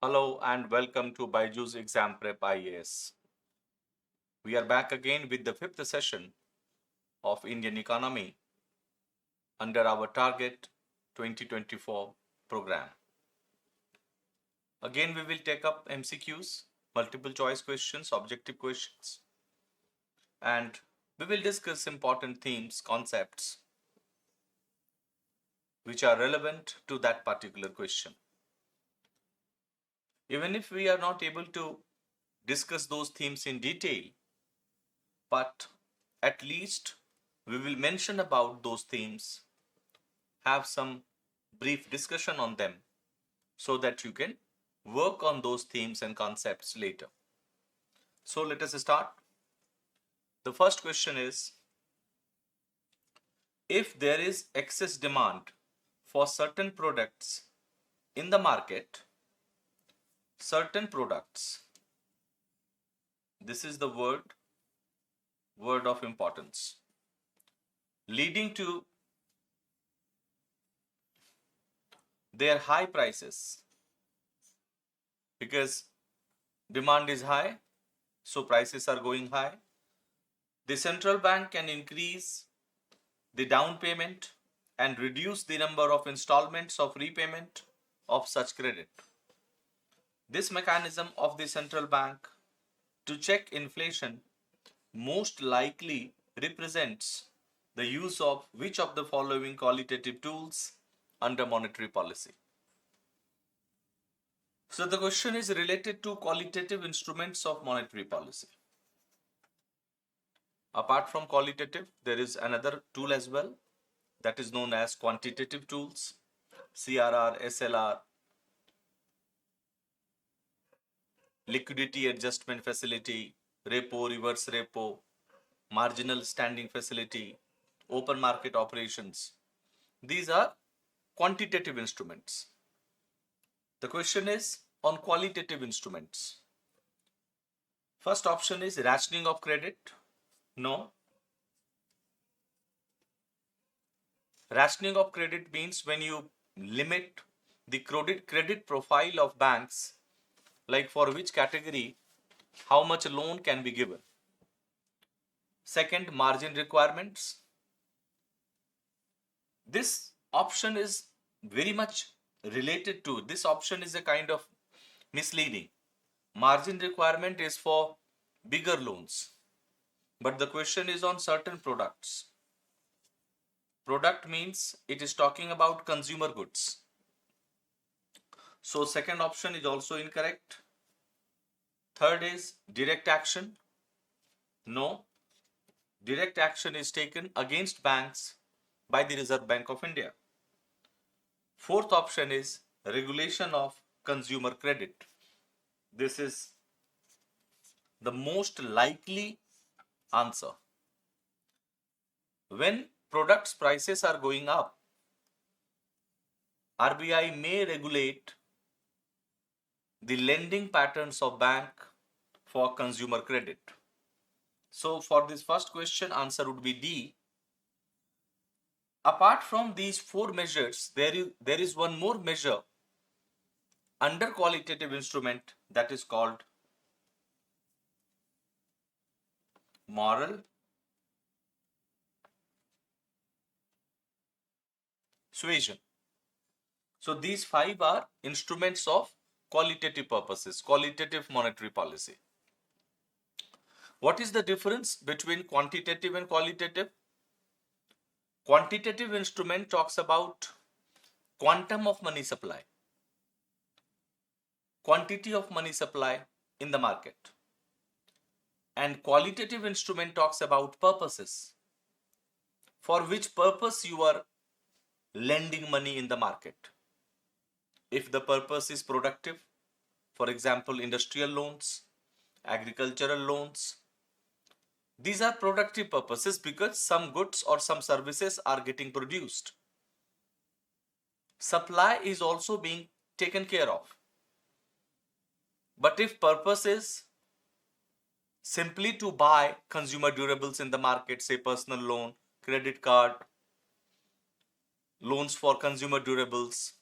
Hello and welcome to BYJU'S Exam Prep IAS. We are back again with the fifth session of Indian economy under our Target 2024 program. Again, we will take up MCQs, multiple choice questions, objective questions, and we will discuss important themes, concepts which are relevant to that particular question. Even if we are not able to discuss those themes in detail, but at least we will mention about those themes, have some brief discussion on them so that you can work on those themes and concepts later. So let us start. The first question is, if there is excess demand for certain products in the market, certain products, this is the word of importance, leading to their high prices, because demand is high, so prices are going high. The central bank can increase the down payment and reduce the number of installments of repayment of such credit. This mechanism of the central bank to check inflation most likely represents the use of which of the following qualitative tools under monetary policy? So the question is related to qualitative instruments of monetary policy. Apart from qualitative, there is another tool as well that is known as quantitative tools, CRR, SLR, liquidity adjustment facility, repo, reverse repo, marginal standing facility, open market operations. These are quantitative instruments. The question is on qualitative instruments. First option is rationing of credit. No. Rationing of credit means when you limit the credit profile of banks, like for which category, how much loan can be given. Second, margin requirements. This option is very much related to, this option is a kind of misleading. Margin requirement is for bigger loans, but the question is on certain products. Product means it is talking about consumer goods. So second option is also incorrect. Third is direct action. No. Direct action is taken against banks by the Reserve Bank of India. Fourth option is regulation of consumer credit. This is the most likely answer. When products prices are going up, RBI may regulate the lending patterns of bank for consumer credit. So for this first question, answer would be D. Apart from these four measures, there is one more measure under qualitative instrument that is called moral suasion. So these five are instruments of qualitative purposes, qualitative monetary policy. What is the difference between quantitative and qualitative? Quantitative instrument talks about quantum of money supply, quantity of money supply in the market. And qualitative instrument talks about purposes, for which purpose you are lending money in the market. If the purpose is productive, for example, industrial loans, agricultural loans, these are productive purposes because some goods or some services are getting produced. Supply is also being taken care of. But if purpose is simply to buy consumer durables in the market, say personal loan, credit card, loans for consumer durables,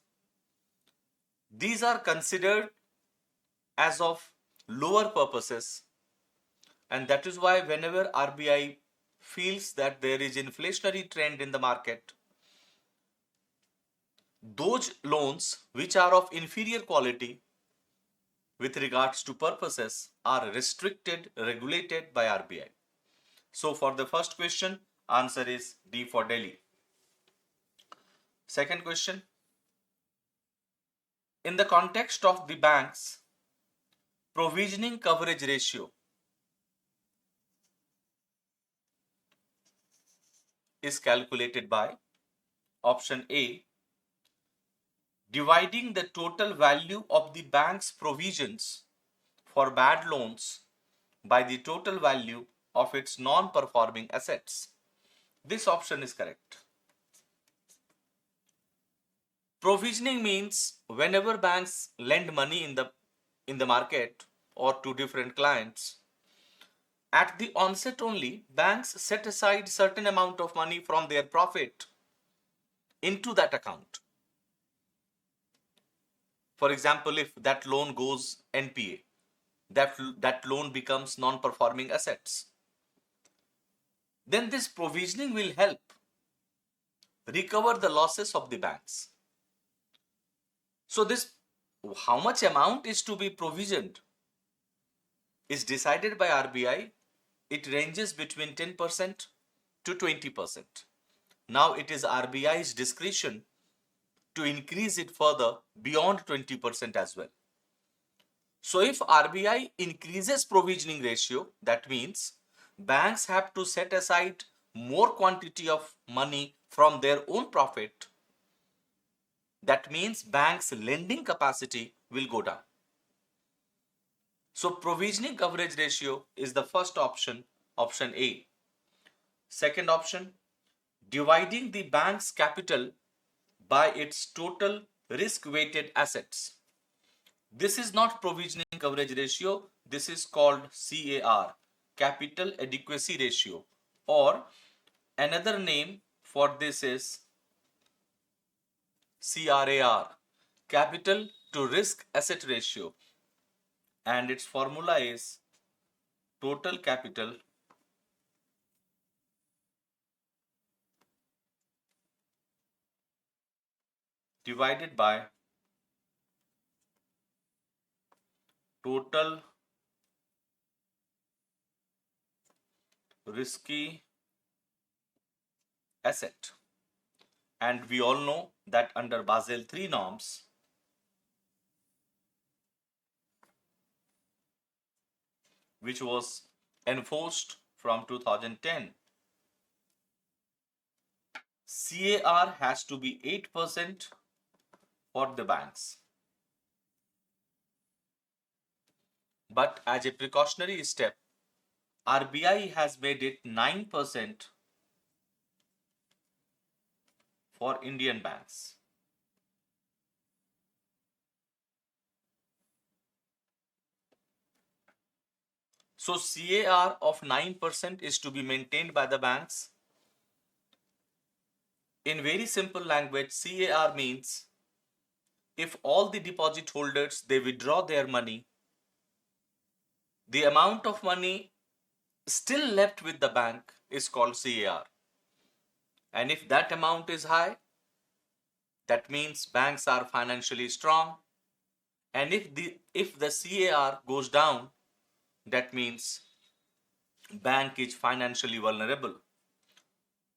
these are considered as of lower purposes, and that is why whenever RBI feels that there is inflationary trend in the market, those loans which are of inferior quality with regards to purposes are restricted, regulated by RBI. So for the first question, answer is D for Delhi. Second question, in the context of the bank's provisioning coverage ratio is calculated by option A, dividing the total value of the bank's provisions for bad loans by the total value of its non-performing assets. This option is correct. Provisioning means whenever banks lend money in the market or to different clients, at the onset only, banks set aside certain amount of money from their profit into that account. For example, if that loan goes NPA, that loan becomes non-performing assets, then this provisioning will help recover the losses of the banks. So this, how much amount is to be provisioned is decided by RBI. It ranges between 10% to 20%. Now it is RBI's discretion to increase it further beyond 20% as well. So if RBI increases provisioning ratio, that means banks have to set aside more quantity of money from their own profit. That means banks' lending capacity will go down. So provisioning coverage ratio is the first option, option A. Second option, dividing the bank's capital by its total risk-weighted assets. This is not provisioning coverage ratio. This is called CAR, capital adequacy ratio, or another name for this is CRAR, capital to risk asset ratio, and its formula is total capital divided by total risky asset. And we all know that under Basel III norms, which was enforced from 2010, CAR has to be 8% for the banks. But as a precautionary step, RBI has made it 9% for Indian banks. So CAR of 9% is to be maintained by the banks. In very simple language, CAR means if all the deposit holders, they withdraw their money, the amount of money still left with the bank is called CAR. And if that amount is high, that means banks are financially strong. And if the CAR goes down, that means bank is financially vulnerable.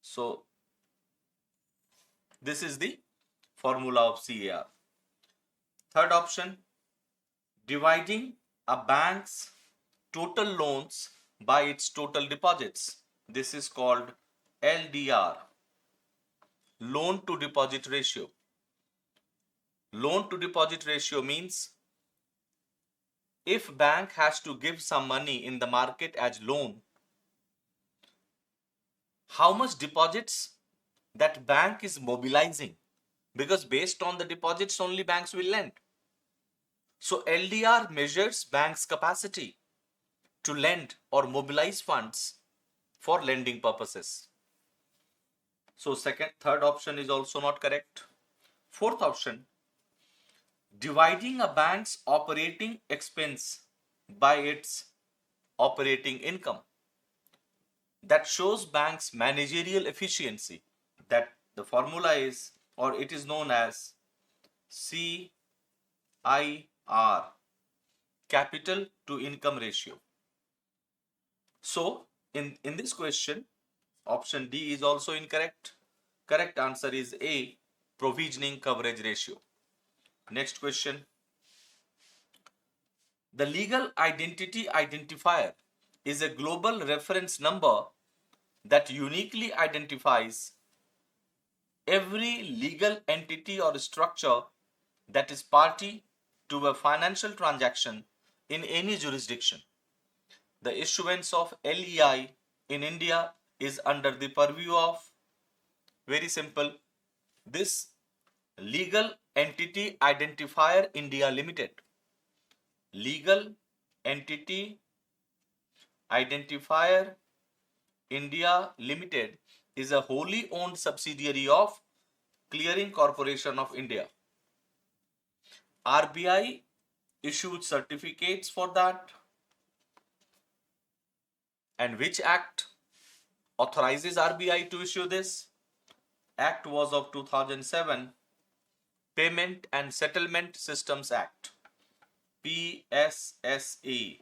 So this is the formula of CAR. Third option, dividing a bank's total loans by its total deposits. This is called LDR, loan to deposit ratio. Loan to deposit ratio means if bank has to give some money in the market as loan, how much deposits that bank is mobilizing, because based on the deposits only banks will lend. So LDR measures bank's capacity to lend or mobilize funds for lending purposes. So third option is also not correct. Fourth option, dividing a bank's operating expense by its operating income. That shows bank's managerial efficiency. That the formula is, or it is known as CIR, capital to income ratio. So in this question, option D is also incorrect. Correct answer is A, provisioning coverage ratio. Next question. The legal identity identifier is a global reference number that uniquely identifies every legal entity or structure that is party to a financial transaction in any jurisdiction. The issuance of LEI in India is under the purview of, very simple, this Legal Entity Identifier India Limited. Legal Entity Identifier India Limited is a wholly owned subsidiary of Clearing Corporation of India. RBI issued certificates for that. And which act authorizes RBI to issue this? Act was of 2007, Payment and Settlement Systems Act, PSSA.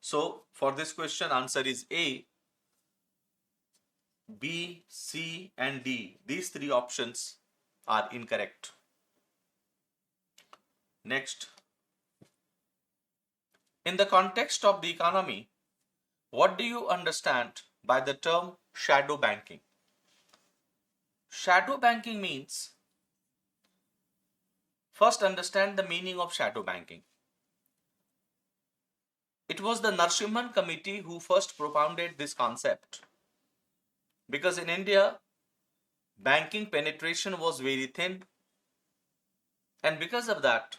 So for this question, answer is A, B, C and D. These three options are incorrect. Next. In the context of the economy, what do you understand by the term shadow banking? Shadow banking means, first understand the meaning of shadow banking. It was the Narsimhan Committee who first propounded this concept, because in India, banking penetration was very thin, and because of that,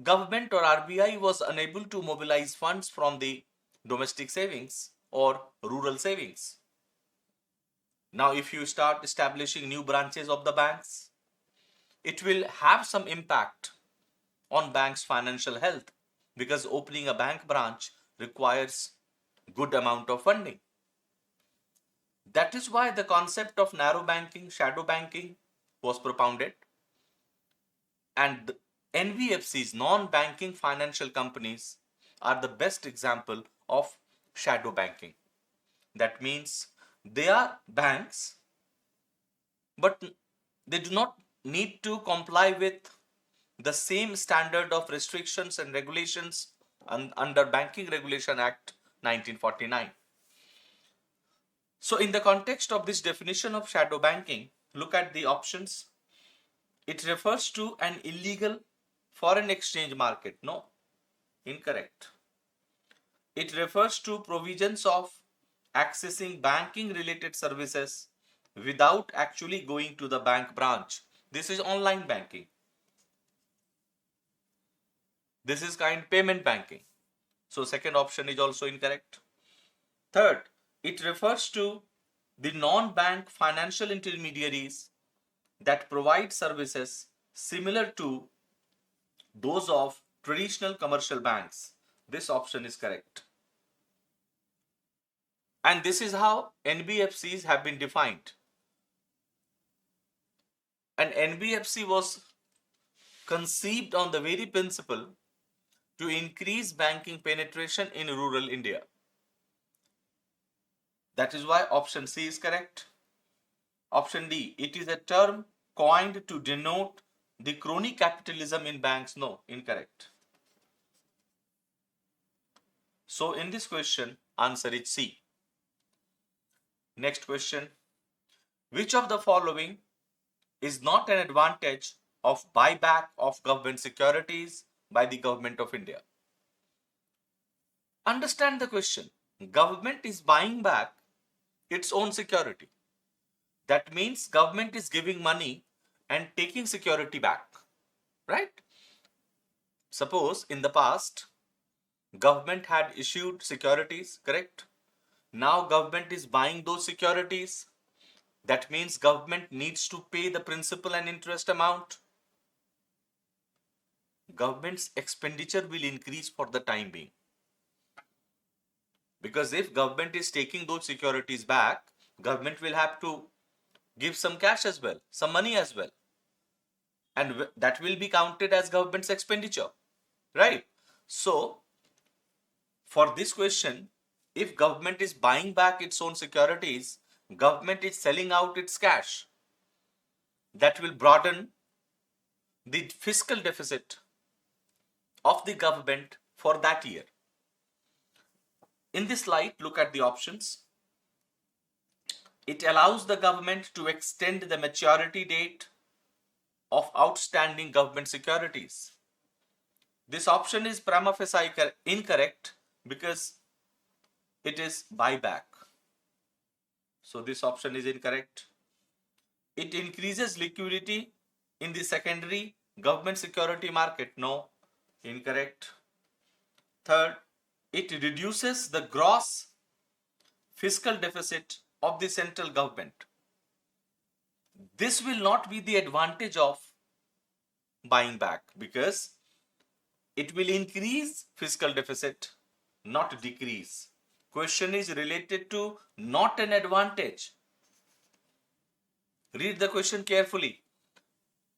government or RBI was unable to mobilize funds from the domestic savings or rural savings. Now, if you start establishing new branches of the banks, it will have some impact on bank's financial health, because opening a bank branch requires good amount of funding. That is why the concept of narrow banking, shadow banking was propounded, and NBFCs, non-banking financial companies, are the best example of shadow banking. That means they are banks, but they do not need to comply with the same standard of restrictions and regulations under Banking Regulation Act 1949. So in the context of this definition of shadow banking, look at the options. It refers to an illegal foreign exchange market. No, incorrect. It refers to provisions of accessing banking related services without actually going to the bank branch. This is online banking. This is kind payment banking. So second option is also incorrect. Third, it refers to the non-bank financial intermediaries that provide services similar to those of traditional commercial banks. This option is correct. And this is how NBFCs have been defined. An NBFC was conceived on the very principle to increase banking penetration in rural India. That is why option C is correct. Option D, it is a term coined to denote the crony capitalism in banks. No, incorrect. So in this question, answer is C. Next question. Which of the following is not an advantage of buyback of government securities by the government of India? Understand the question. Government is buying back its own security. That means government is giving money and taking security back, right? Suppose in the past, government had issued securities, correct? Now government is buying those securities That means government needs to pay the principal and interest amount. Government's expenditure will increase for the time being. Because if government is taking those securities back, government will have to give some cash as well, some money as well. And that will be counted as government's expenditure, right? So, for this question, if government is buying back its own securities, government is selling out its cash. That will broaden the fiscal deficit of the government for that year. In this light, look at the options. It allows the government to extend the maturity date of outstanding government securities. This option is prima facie incorrect because it is buyback. So this option is incorrect. It increases liquidity in the secondary government security market. No, incorrect. Third, it reduces the gross fiscal deficit of the central government. This will not be the advantage of buying back because it will increase fiscal deficit, not decrease. Question is related to not an advantage. Read the question carefully.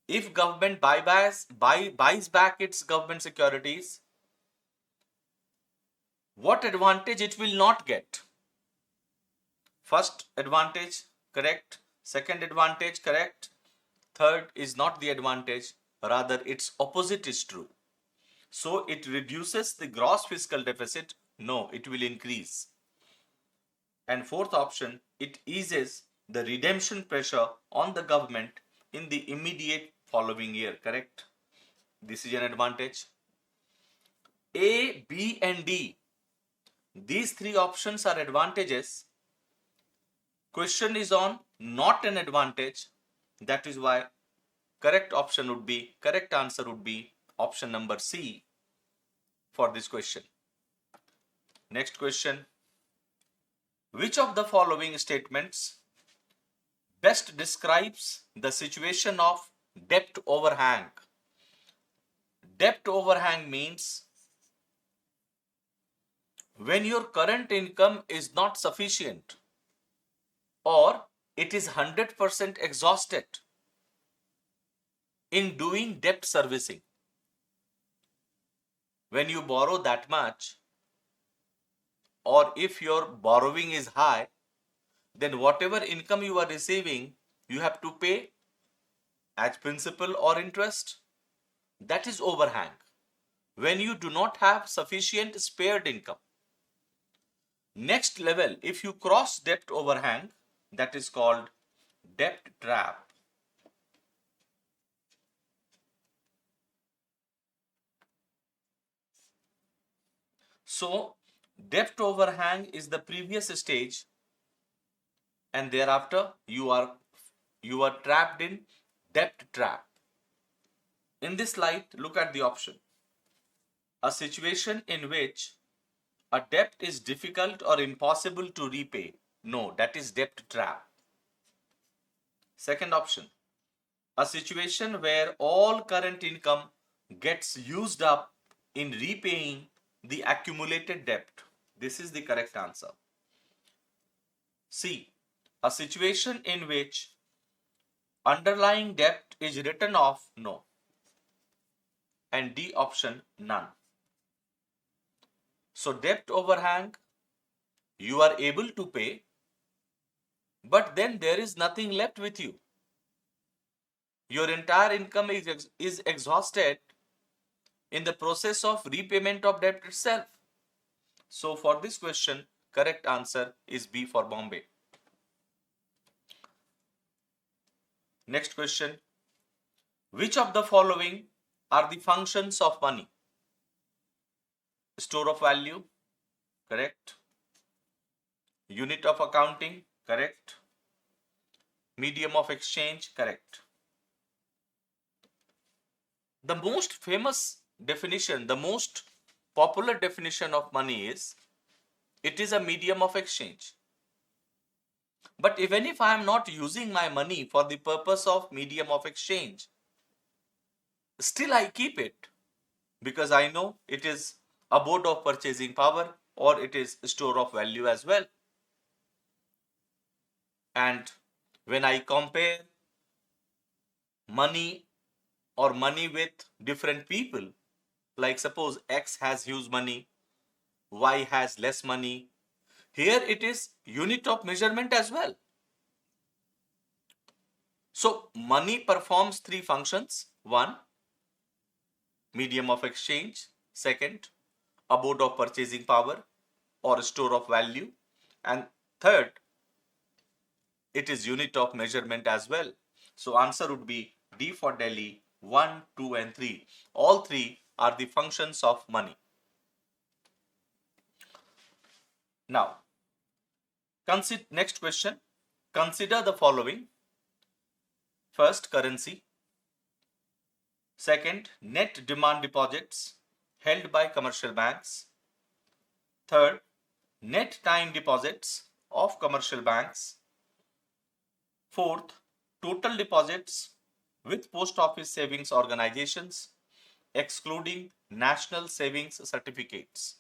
If government buys back its government securities, what advantage it will not get? First advantage, correct. Second advantage, correct. Third is not the advantage, rather its opposite is true. So it reduces the gross fiscal deficit. No, it will increase. And fourth option, it eases the redemption pressure on the government in the immediate following year, correct. This is an advantage. A, B and D, these three options are advantages. Question is on not an advantage. That is why correct answer would be option number C for this question. Next question. Which of the following statements best describes the situation of debt overhang? Debt overhang means when your current income is not sufficient or it is 100% exhausted in doing debt servicing. When you borrow that much, or if your borrowing is high, then whatever income you are receiving, you have to pay as principal or interest. That is overhang. When you do not have sufficient spared income. Next level, if you cross debt overhang, that is called debt trap. So, debt overhang is the previous stage, and thereafter you are trapped in debt trap. In this light, look at the option. A situation in which a debt is difficult or impossible to repay. No, that is debt trap. Second option. A situation where all current income gets used up in repaying the accumulated debt. This is the correct answer. C. A situation in which underlying debt is written off. No. And D option, none. So debt overhang, you are able to pay, but then there is nothing left with you. Your entire income is exhausted in the process of repayment of debt itself. So for this question, correct answer is B for Bombay. Next question. Which of the following are the functions of money? Store of value, correct. Unit of accounting, correct. Medium of exchange, correct. The most famous definition, the most popular definition of money is, it is a medium of exchange. But even if I am not using my money for the purpose of medium of exchange, still I keep it because I know it is a abode of purchasing power or it is a store of value as well. And when I compare money or money with different people, like suppose X has huge money, Y has less money, here it is unit of measurement as well. So money performs three functions. One, medium of exchange. Second, abode of purchasing power or store of value. And third, it is unit of measurement as well. So answer would be D for Delhi, 1, 2 and 3. All three are the functions of money. Now, next question. Consider the following. First, currency. Second, net demand deposits held by commercial banks. Third, net time deposits of commercial banks. Fourth, total deposits with post office savings organizations, excluding national savings certificates.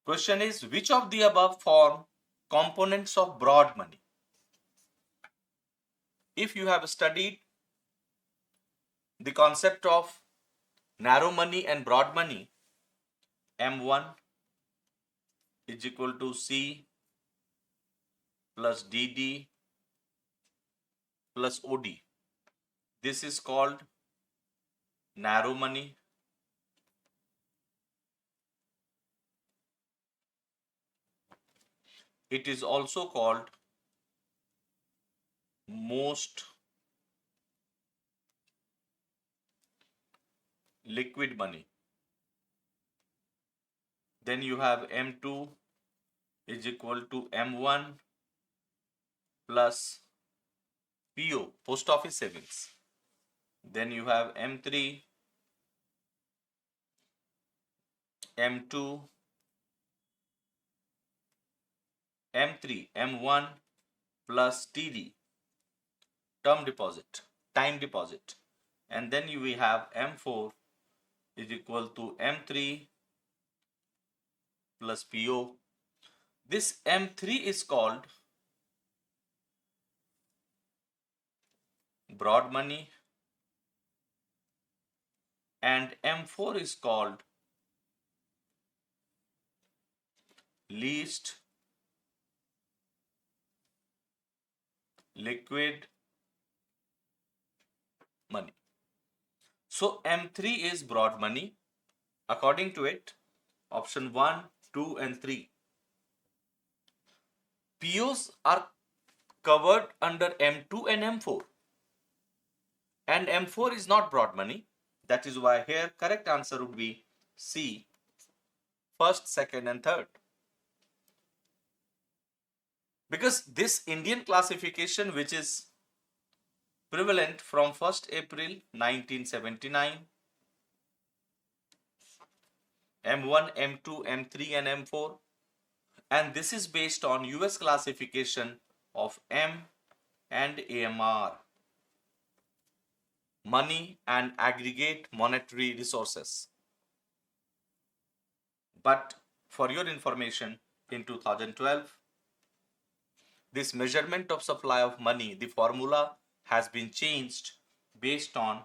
Question is, which of the above form components of broad money? If you have studied the concept of narrow money and broad money, M1 is equal to C plus DD plus OD. This is called narrow money. It is also called most liquid money. Then you have M2 is equal to M1 plus PO, post office savings. Then you have M3, M2, M3, M1 plus TD, term deposit, time deposit. And then we have M4 is equal to M3 plus PO. This M3 is called broad money and M4 is called least liquid money. So M3 is broad money. According to it, option 1, 2 and 3. POs are covered under M2 and M4. And M4 is not broad money. That is why here correct answer would be C, first, second and third. Because this Indian classification, which is prevalent from 1st April 1979, M1, M2, M3 and M4, and this is based on US classification of M and AMR, money and aggregate monetary resources. But for your information, in 2012, this measurement of supply of money, the formula has been changed based on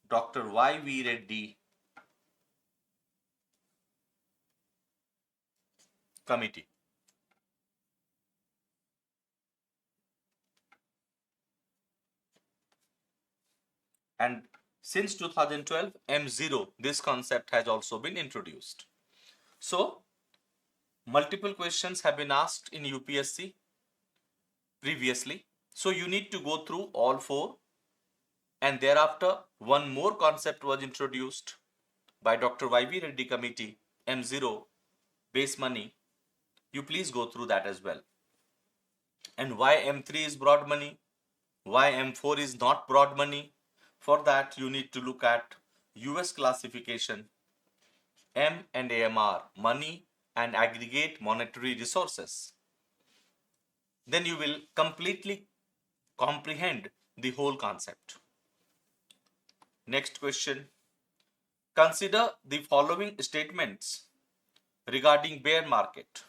Dr. Y.V. Reddy committee. And since 2012, M0, this concept has also been introduced. So, multiple questions have been asked in UPSC previously. So, you need to go through all four. And thereafter, one more concept was introduced by Dr. Y.V. Reddy committee, M0, base money. You please go through that as well. And why M3 is broad money? Why M4 is not broad money? For that, you need to look at US classification, M and AMR, money and aggregate monetary resources. Then you will completely comprehend the whole concept. Next question. Consider the following statements regarding bear market.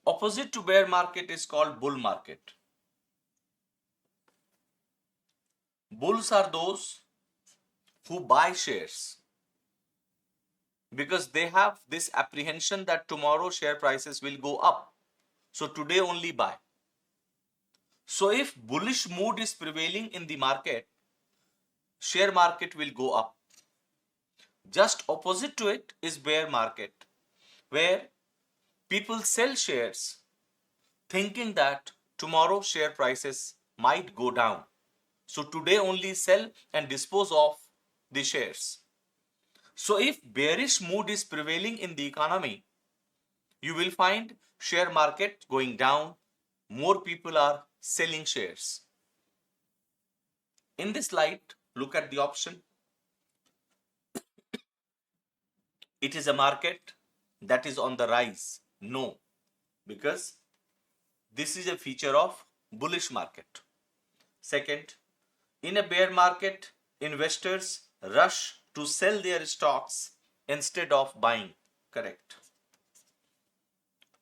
Opposite to bear market is called bull market. Bulls are those who buy shares because they have this apprehension that tomorrow share prices will go up. So today only buy. So if bullish mood is prevailing in the market, share market will go up. Just opposite to it is bear market, where people sell shares thinking that tomorrow share prices might go down. So today only sell and dispose of the shares. So if bearish mood is prevailing in the economy, you will find share market going down, more people are selling shares. In this light, look at the option. It is a market that is on the rise. No, because this is a feature of bullish market. Second, in a bear market, investors rush to sell their stocks instead of buying. Correct.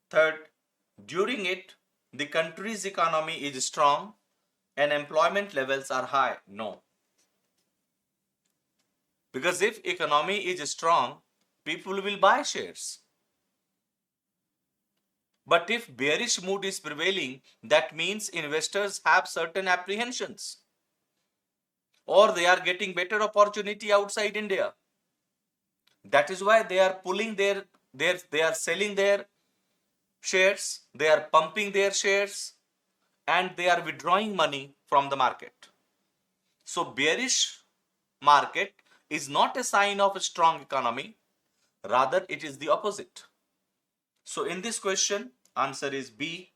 Third, during it, the country's economy is strong and employment levels are high. No. Because if economy is strong, people will buy shares. But if bearish mood is prevailing, that means investors have certain apprehensions, or they are getting better opportunity outside India. That is why they are pulling they are selling their shares, they are pumping their shares, and they are withdrawing money from the market. So bearish market is not a sign of a strong economy, rather it is the opposite. So in this question, answer is B.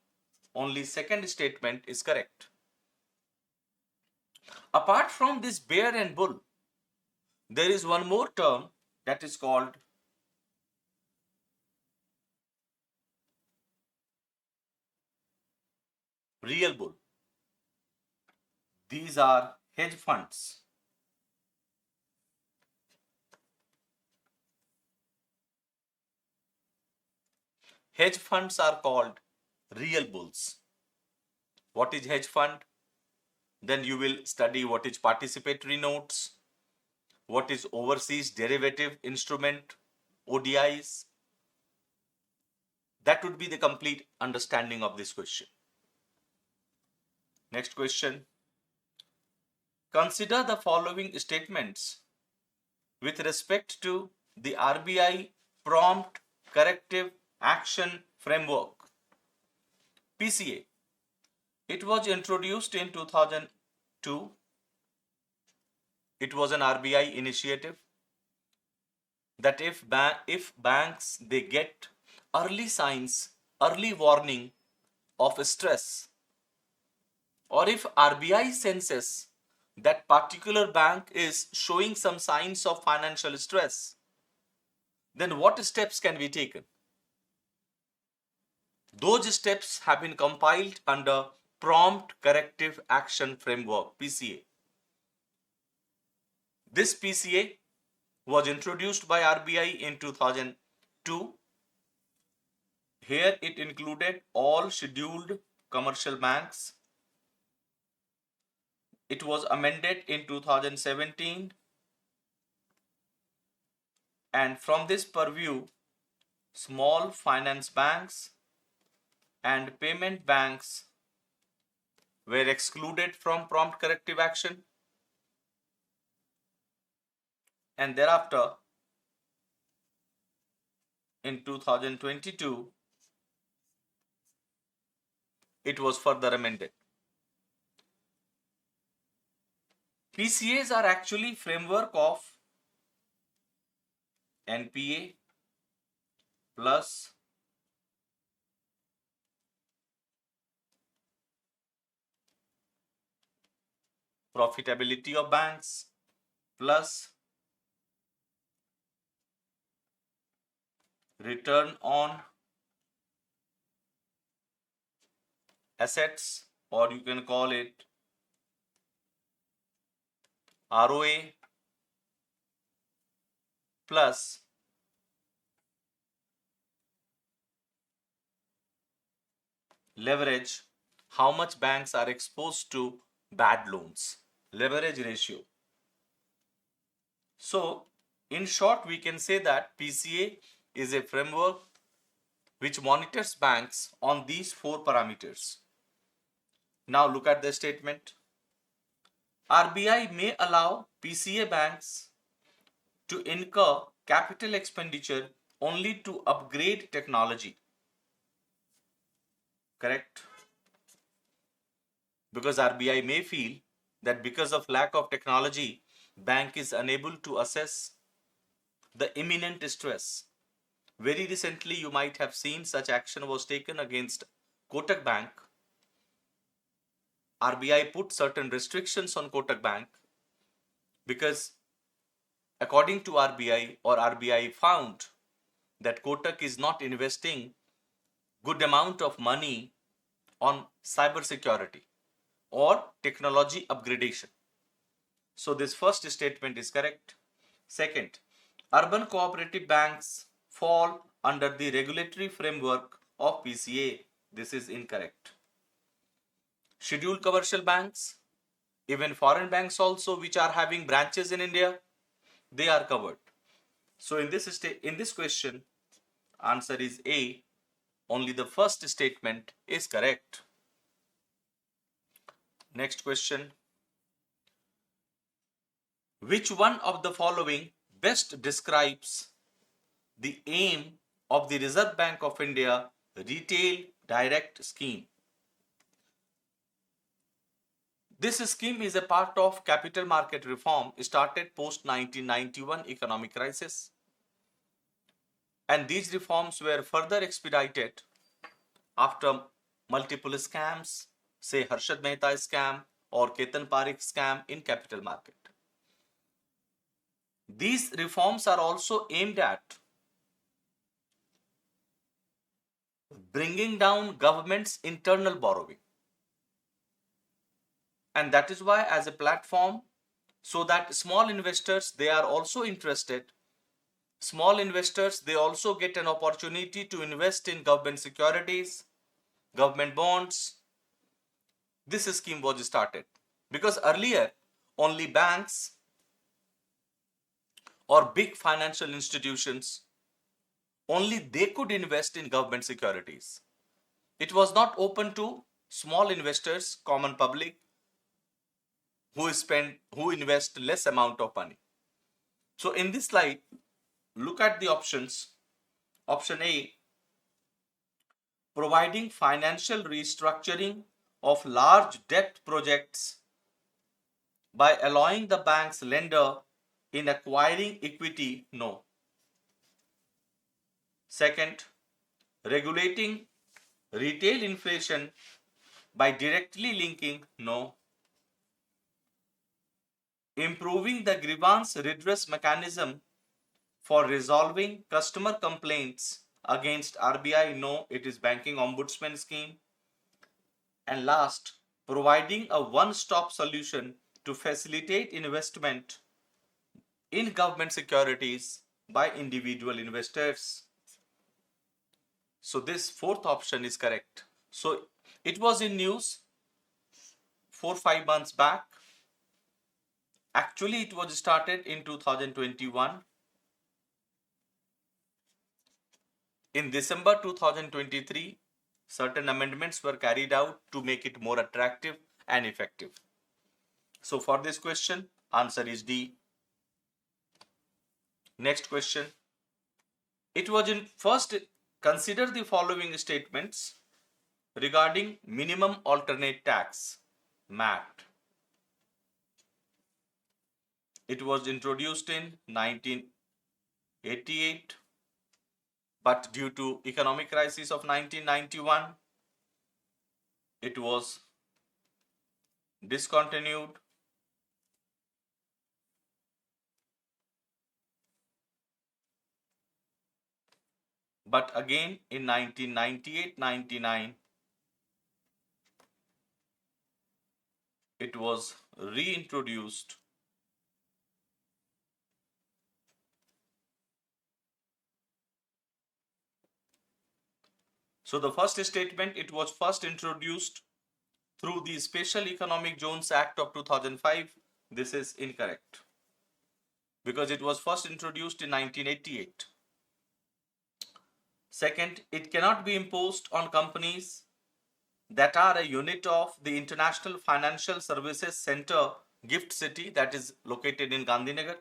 Only second statement is correct. Apart from this bear and bull, there is one more term that is called real bull. These are hedge funds. Hedge funds are called real bulls. What is hedge fund? Then you will study what is participatory notes, what is overseas derivative instrument, ODIs. That would be the complete understanding of this question. Next question. Consider the following statements with respect to the RBI prompt corrective action framework, PCA. It was introduced in 2002. It was an RBI initiative that if banks they get early signs, early warning of stress, or if RBI senses that particular bank is showing some signs of financial stress, then what steps can be taken? Those steps have been compiled under Prompt Corrective Action Framework, PCA. This PCA was introduced by RBI in 2002. Here it included all scheduled commercial banks. It was amended in 2017, and from this purview, small finance banks and payment banks were excluded from prompt corrective action, and thereafter in 2022 it was further amended. PCAs are actually framework of NPA plus profitability of banks plus return on assets, or you can call it ROA plus leverage, how much banks are exposed to bad loans, leverage ratio. So in short, we can say that PCA is a framework which monitors banks on these 4 parameters. Now look at the statement. RBI may allow PCA banks to incur capital expenditure only to upgrade technology. Correct? Because RBI may feel that because of lack of technology, bank is unable to assess the imminent stress. Very recently, you might have seen such action was taken against Kotak Bank. RBI put certain restrictions on Kotak Bank because according to RBI, or RBI found that Kotak is not investing good amount of money on cyber security or technology upgradation. So this first statement is correct. Second, urban cooperative banks fall under the regulatory framework of PCA. This is incorrect. Scheduled commercial banks, even foreign banks also which are having branches in India, they are covered. So in this question, answer is A. Only the first statement is correct. Next question. Which one of the following best describes the aim of the Reserve Bank of India Retail Direct Scheme? This scheme is a part of capital market reform started post 1991 economic crisis. And these reforms were further expedited after multiple scams, say Harshad Mehta scam or Ketan Parikh scam in capital market. These reforms are also aimed at bringing down government's internal borrowing. And that is why, as a platform, so that small investors, they are also interested. Small investors, they also get an opportunity to invest in government securities, government bonds. This scheme was started because earlier only banks or big financial institutions, only they could invest in government securities. It was not open to small investors, common public, who invest less amount of money. So in this slide, look at the options. Option A, providing financial restructuring of large debt projects by allowing the bank's lender in acquiring equity, no. Second, regulating retail inflation by directly linking, no. Improving the grievance redress mechanism for resolving customer complaints against RBI, no, it is banking ombudsman scheme. And last, providing a one-stop solution to facilitate investment in government securities by individual investors. So this fourth option is correct. So it was in news 4-5 months back. Actually, it was started in 2021. In December 2023, certain amendments were carried out to make it more attractive and effective. So for this question, answer is D. Next question. It was in first, consider the following statements regarding minimum alternate tax, MAT. It was introduced in 1988, but due to economic crisis of 1991, it was discontinued. But again in 1998-99, it was reintroduced. So the first statement, it was first introduced through the Special Economic Zones Act of 2005. This is incorrect because it was first introduced in 1988. Second, it cannot be imposed on companies that are a unit of the International Financial Services Center Gift City, that is located in Gandhinagar,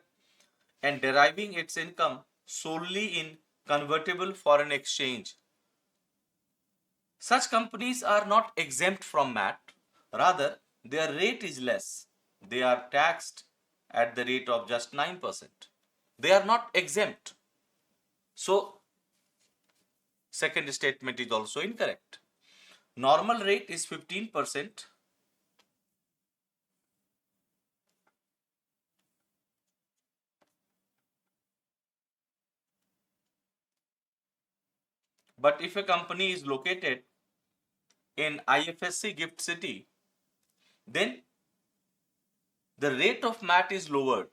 and deriving its income solely in convertible foreign exchange. Such companies are not exempt from MAT, rather their rate is less. They are taxed at the rate of just 9%. They are not exempt. So, second statement is also incorrect. Normal rate is 15%. But if a company is located in IFSC Gift City, then the rate of MAT is lowered.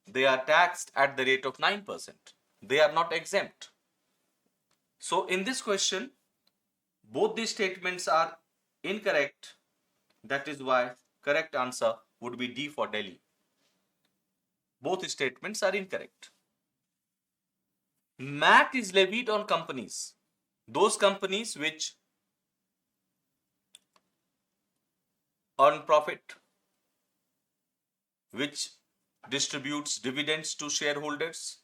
They are taxed at the rate of 9%. They are not exempt. So in this question, both these statements are incorrect. That is why correct answer would be D for Delhi. Both statements are incorrect. MAT is levied on companies. Those companies which earn profit, which distributes dividends to shareholders,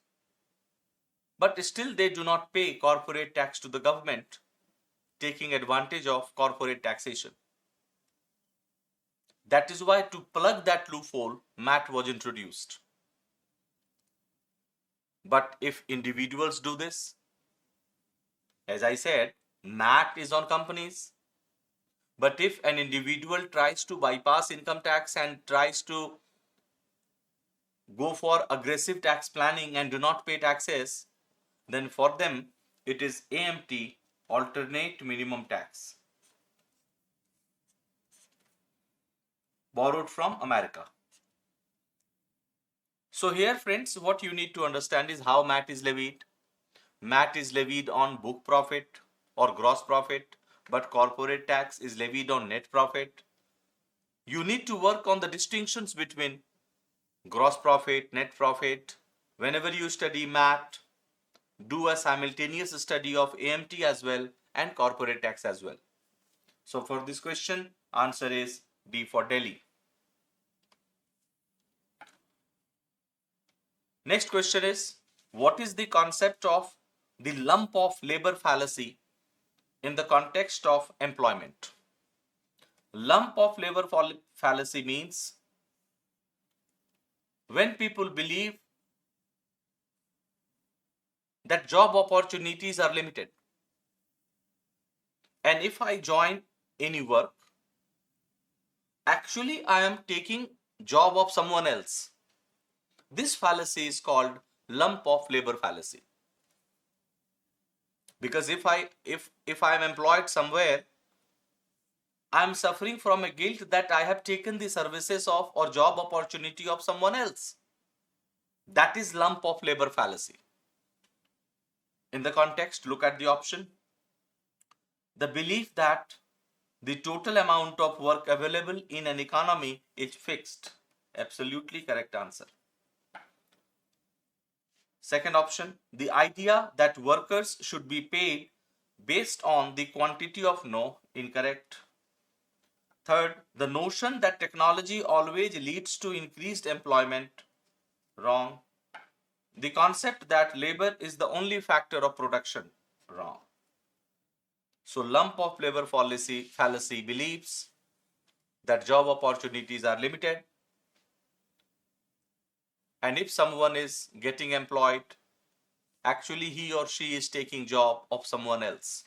but still they do not pay corporate tax to the government, taking advantage of corporate taxation. That is why to plug that loophole, MAT was introduced. But if individuals do this, as I said, MAT is on companies. But if an individual tries to bypass income tax and tries to go for aggressive tax planning and do not pay taxes, then for them it is AMT, alternate minimum tax, borrowed from America. So here friends, what you need to understand is how MAT is levied. MAT is levied on book profit or gross profit, but corporate tax is levied on net profit. You need to work on the distinctions between gross profit, net profit. Whenever you study MAT, do a simultaneous study of AMT as well and corporate tax as well. So for this question, answer is D for Delhi. Next question is, what is the concept of the lump of labor fallacy in the context of employment? Lump of labor fallacy means when people believe that job opportunities are limited, and if I join any work, actually I am taking job of someone else. This fallacy is called lump of labor fallacy. Because if I am employed somewhere, I am suffering from a guilt that I have taken the services of or job opportunity of someone else. That is lump of labor fallacy. In the context, look at the option. The belief that the total amount of work available in an economy is fixed. Absolutely correct answer. Second option, the idea that workers should be paid based on the quantity of no, incorrect. Third, the notion that technology always leads to increased employment, wrong. The concept that labor is the only factor of production, wrong. So lump of labor fallacy believes that job opportunities are limited, and if someone is getting employed, actually he or she is taking job of someone else.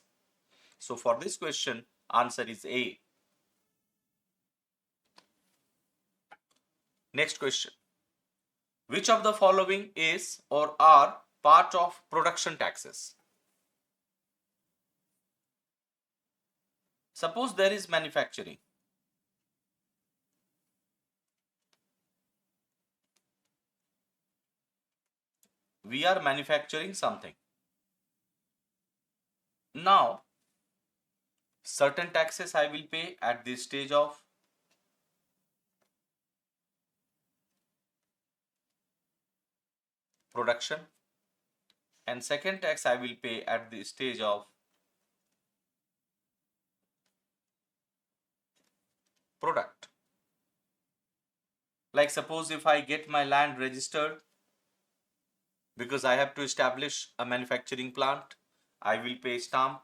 So for this question, answer is A. Next question. Which of the following is or are part of production taxes? Suppose there is manufacturing. We are manufacturing something. Now, certain taxes I will pay at this stage of production, and second tax I will pay at the stage of product. Like suppose if I get my land registered, because I have to establish a manufacturing plant, I will pay stamp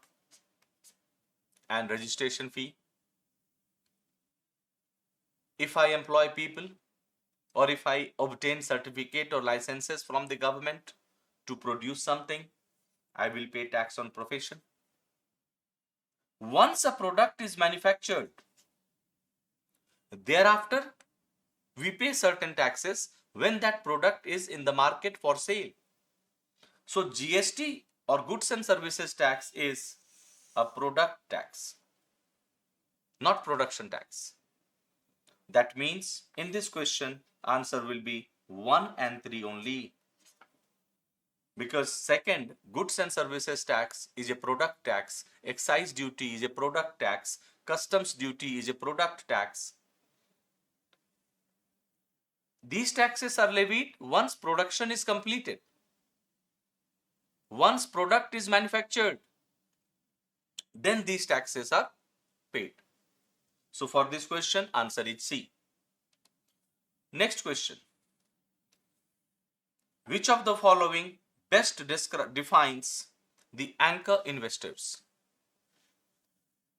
and registration fee. If I employ people, or if I obtain certificate or licenses from the government to produce something, I will pay tax on profession. Once a product is manufactured, thereafter we pay certain taxes when that product is in the market for sale. So GST or goods and services tax is a product tax, not production tax. That means in this question, answer will be 1 and 3 only. Because second, goods and services tax is a product tax, excise duty is a product tax, customs duty is a product tax. These taxes are levied once production is completed. Once product is manufactured, then these taxes are paid. So for this question, answer is C. Next question. Which of the following best defines the anchor investors?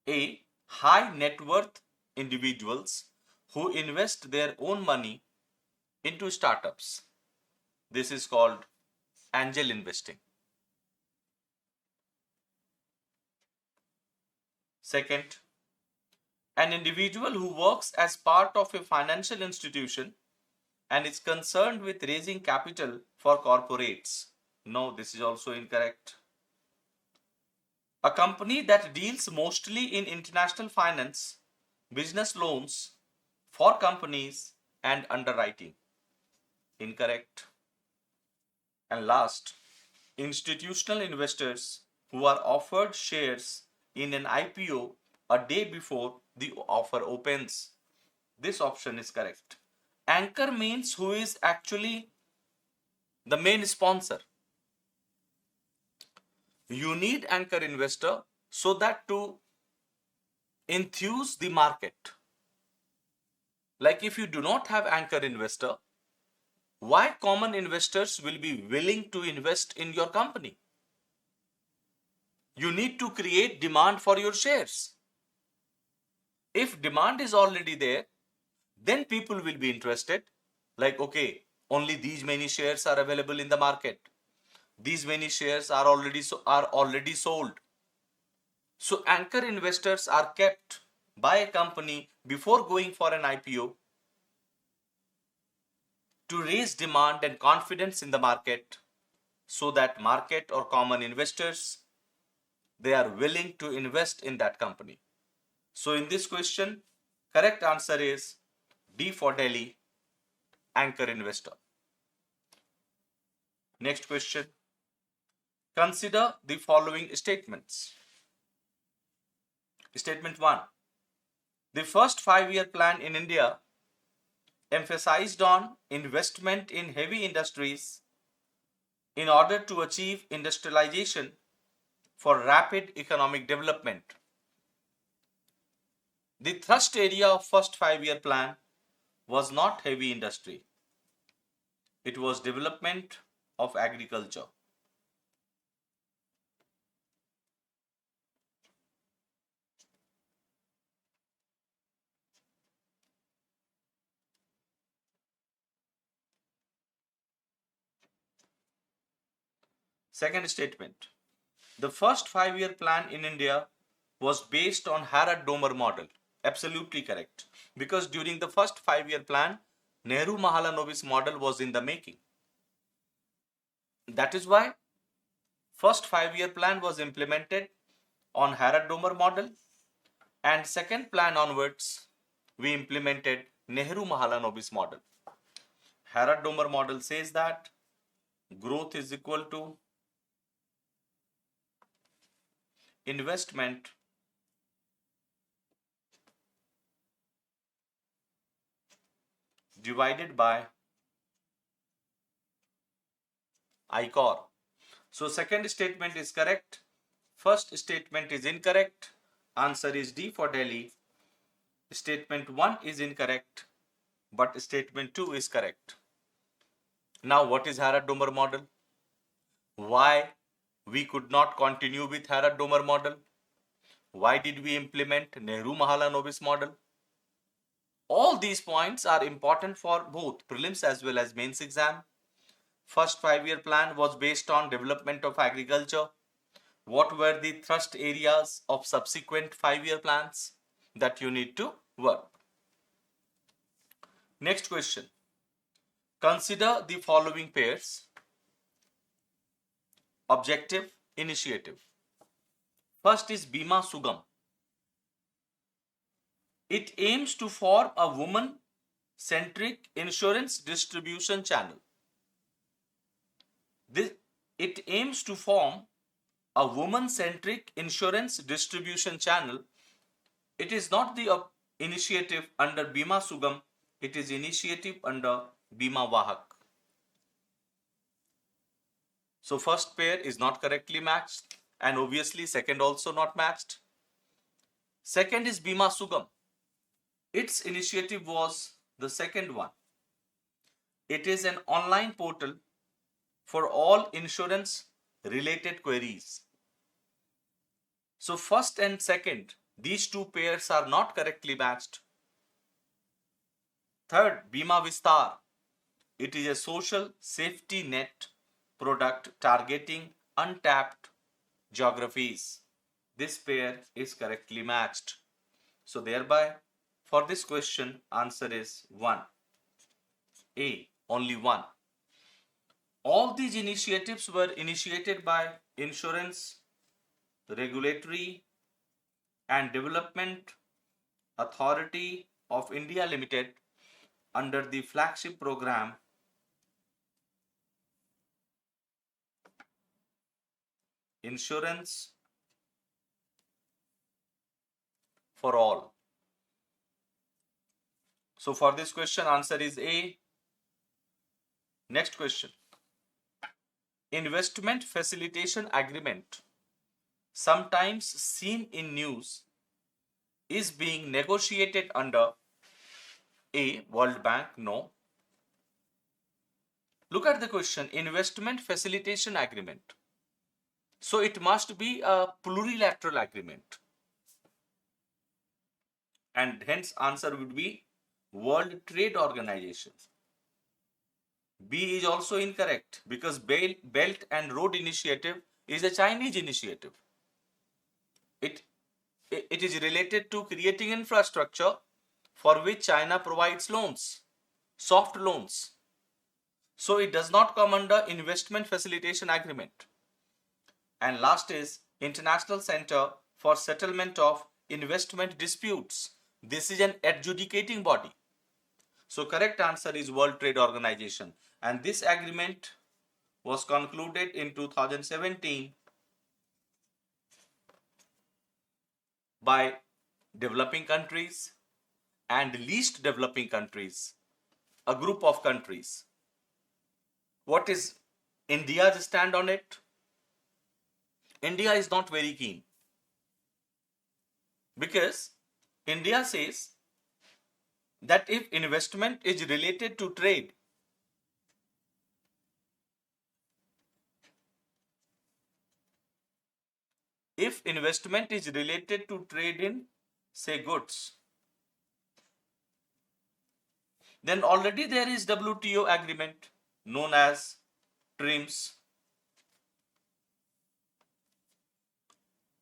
A. High net worth individuals who invest their own money into startups. This is called angel investing. Second, an individual who works as part of a financial institution and is concerned with raising capital for corporates. No, this is also incorrect. A company that deals mostly in international finance, business loans for companies and underwriting. Incorrect. And last, institutional investors who are offered shares in an IPO a day before the offer opens. This option is correct. Anchor means who is actually the main sponsor. You need anchor investor so that to enthuse the market. Like if you do not have anchor investor, why common investors will be willing to invest in your company? You need to create demand for your shares. If demand is already there, then people will be interested. Like, okay, only these many shares are available in the market. These many shares are already sold. So anchor investors are kept by a company before going for an IPO to raise demand and confidence in the market, so that market or common investors, they are willing to invest in that company. So in this question, correct answer is D for Delhi, anchor investor. Next question. Consider the following statements. Statement 1. The first 5-year plan in India emphasized on investment in heavy industries in order to achieve industrialization for rapid economic development. The thrust area of first 5-year plan was not heavy industry. It was development of agriculture. Second statement. The first 5-year plan in India was based on Harrod-Domer model. Absolutely correct. Because during the first 5-year plan, Nehru-Mahalanobis model was in the making. That is why first 5-year plan was implemented on Harrod-Domer model, And second plan onwards, we implemented Nehru-Mahalanobis model. Harrod-Domer model says that growth is equal to investment divided by I-COR. So second statement is correct. First statement is incorrect. Answer is D for Delhi. Statement 1 is incorrect, but statement 2 is correct. Now what is Harrod-Domer model? Why we could not continue with Harrod-Domer model? Why did we implement Nehru-Mahalanobis model? All these points are important for both prelims as well as mains exam. First 5-year plan was based on development of agriculture. What were the thrust areas of subsequent 5-year plans that you need to work? Next question. Consider the following pairs. Objective, initiative. First is Bima Sugam. It aims to form a woman-centric insurance distribution channel. It aims to form a woman-centric insurance distribution channel. It is not the initiative under Bima Sugam, it is initiative under Bima Vahak. So first pair is not correctly matched, and obviously second also not matched. Second is Bima Sugam. Its initiative was the second one. It is an online portal for all insurance related queries. So first and second, these two pairs are not correctly matched. Third, Bima Vistar. It is a social safety net product targeting untapped geographies. This pair is correctly matched. So thereby, for this question, answer is 1. A, only 1. All these initiatives were initiated by Insurance Regulatory and Development Authority of India Limited under the flagship program Insurance for All. So for this question, answer is A. Next question. Investment facilitation agreement, sometimes seen in news, is being negotiated under A, World Bank, no. Look at the question, investment facilitation agreement. So it must be a plurilateral agreement. And hence answer would be World Trade Organization. B is also incorrect because Belt and Road Initiative is a Chinese initiative. It is related to creating infrastructure for which China provides loans, soft loans. So it does not come under investment facilitation agreement. And last is International Center for Settlement of Investment Disputes. This is an adjudicating body. So correct answer is World Trade Organization. And this agreement was concluded in 2017 by developing countries and least developing countries, a group of countries. What is India's stand on it? India is not very keen because India says that if investment is related to trade, in, say, goods, then already there is WTO agreement known as TRIMS,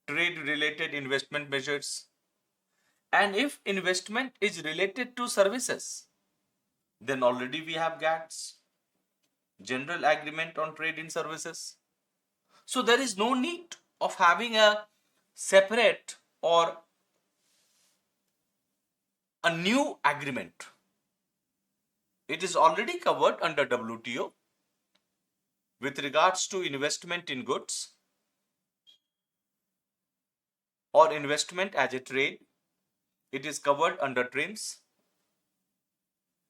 Trade Related Investment Measures. And if investment is related to services, then already we have GATS, General Agreement on Trade in Services. So there is no need of having a separate or a new agreement. It is already covered under WTO with regards to investment in goods or investment as a trade. It is covered under TRIMS.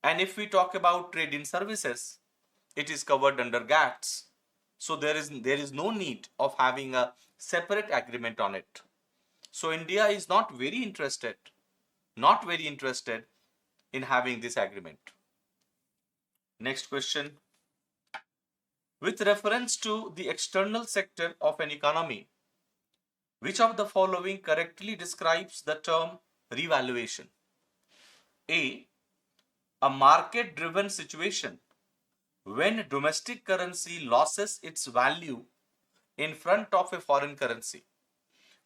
And if we talk about trade in services, it is covered under GATS. So there is no need of having a separate agreement on it. So India is not very interested in having this agreement. Next question. With reference to the external sector of an economy, which of the following correctly describes the term revaluation? A market-driven situation when domestic currency loses its value in front of a foreign currency.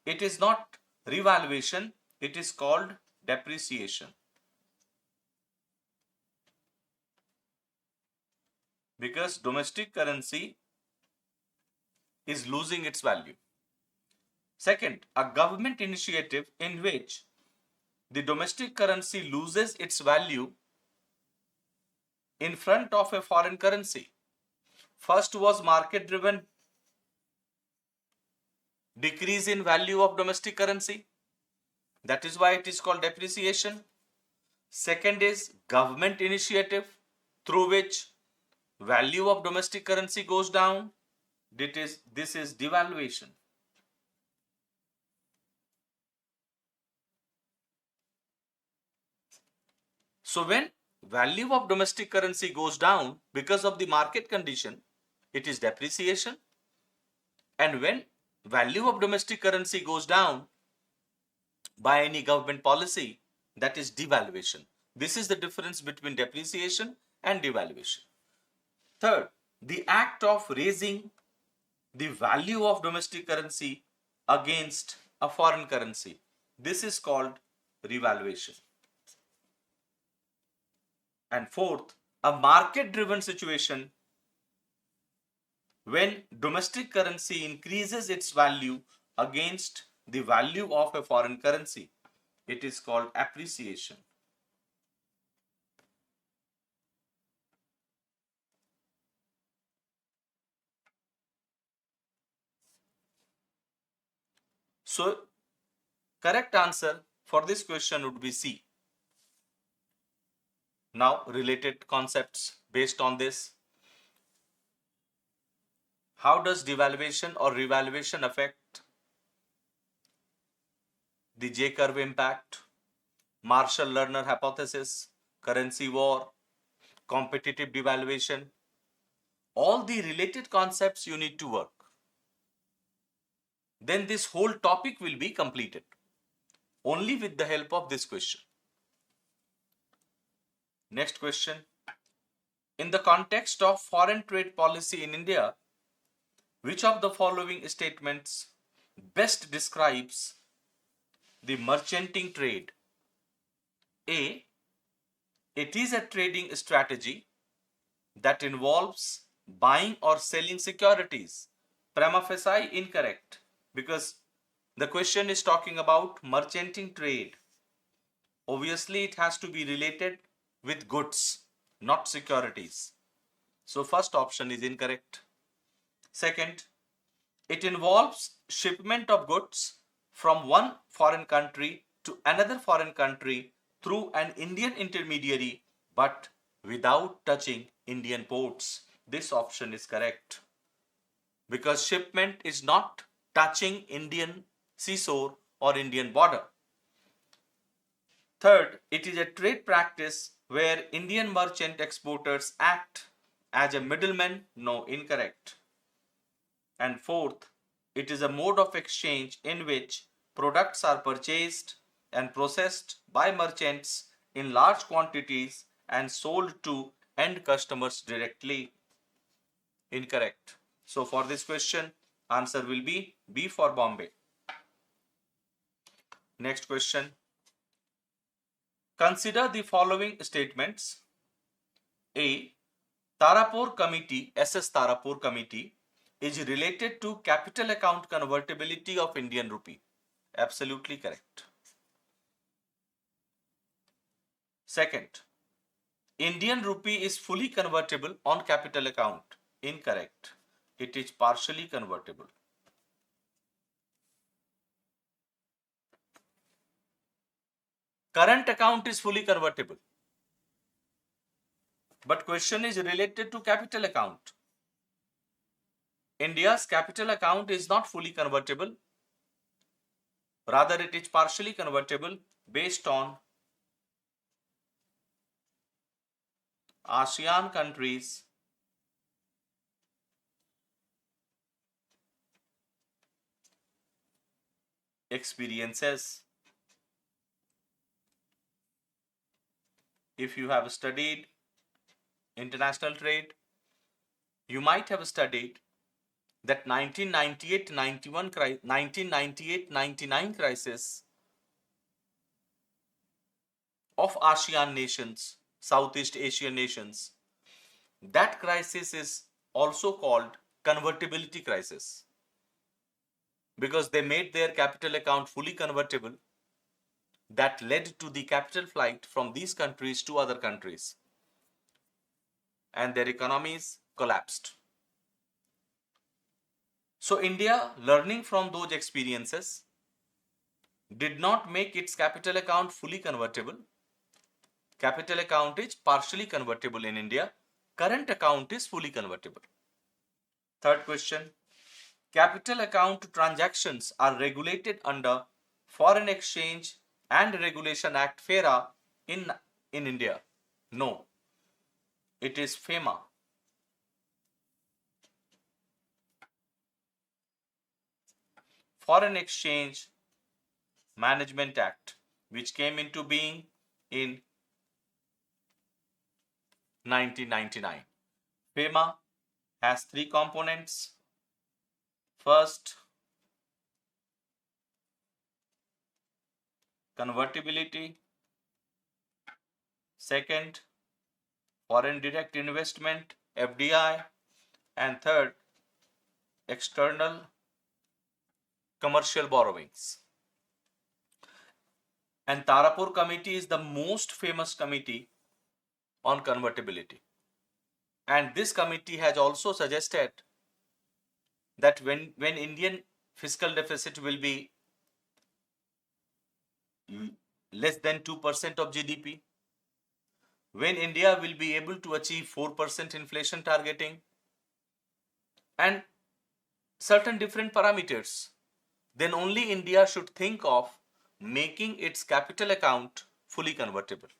It is not revaluation, it is called depreciation. Because domestic currency is losing its value. Second, a government initiative in which the domestic currency loses its value in front of a foreign currency. First was market-driven decrease in value of domestic currency. That is why it is called depreciation. Second is government initiative through which value of domestic currency goes down. This is devaluation. So when value of domestic currency goes down because of the market condition, it is depreciation. And when value of domestic currency goes down by any government policy, that is devaluation. This is the difference between depreciation and devaluation. Third, the act of raising the value of domestic currency against a foreign currency. This is called revaluation. And fourth, a market-driven situation when domestic currency increases its value against the value of a foreign currency. It is called appreciation. So, correct answer for this question would be C. Now, related concepts based on this. How does devaluation or revaluation affect the J-curve impact, Marshall-Lerner hypothesis, currency war, competitive devaluation? All the related concepts you need to work. Then this whole topic will be completed only with the help of this question. Next question. In the context of foreign trade policy in India, which of the following statements best describes the merchanting trade? A, it is a trading strategy that involves buying or selling securities. Prima facie incorrect, because the question is talking about merchanting trade. Obviously, it has to be related with goods, not securities. So first option is incorrect. Second, it involves shipment of goods from one foreign country to another foreign country through an Indian intermediary but without touching Indian ports. This option is correct because shipment is not touching Indian seashore or Indian border. Third, it is a trade practice where Indian merchant exporters act as a middleman. No, incorrect. And fourth, it is a mode of exchange in which products are purchased and processed by merchants in large quantities and sold to end customers directly. Incorrect. So for this question, answer will be B for Bombay. Next question. Consider the following statements. A, Tarapur Committee, SS Tarapur Committee is related to capital account convertibility of Indian rupee. Absolutely correct. Second, Indian rupee is fully convertible on capital account. Incorrect. It is partially convertible. Current account is fully convertible. But question is related to capital account. India's capital account is not fully convertible. Rather, it is partially convertible based on ASEAN countries experiences. If you have studied international trade, you might have studied that 1998-99 crisis of ASEAN nations, Southeast Asian nations, that crisis is also called convertibility crisis because they made their capital account fully convertible. That led to the capital flight from these countries to other countries and their economies collapsed. So India, learning from those experiences, did not make its capital account fully convertible. Capital account is partially convertible in India. Current account is fully convertible. Third question, capital account transactions are regulated under Foreign Exchange and Regulation Act FERA in India. No, it is FEMA. Foreign Exchange Management Act, which came into being in 1999. FEMA has three components. First, convertibility. Second, foreign direct investment, FDI. And third, external commercial borrowings. And Tarapur committee is the most famous committee on convertibility. And this committee has also suggested that when Indian fiscal deficit will be less than 2% of GDP, when India will be able to achieve 4% inflation targeting, and certain different parameters, then only India should think of making its capital account fully convertible.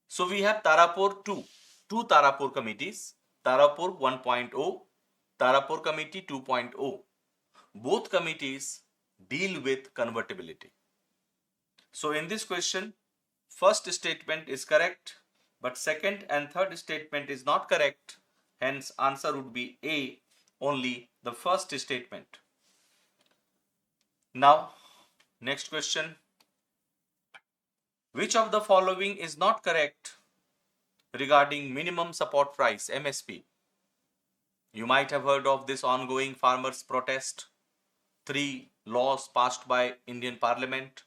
So we have Tarapur 2, two Tarapur committees, Tarapur 1.0, Tarapur Committee 2.0. Both committees deal with convertibility. So in this question, first statement is correct, but second and third statement is not correct. Hence, answer would be A, only the first statement. Now, next question. Which of the following is not correct regarding minimum support price, MSP? You might have heard of this ongoing farmers' protest, 3 laws passed by Indian Parliament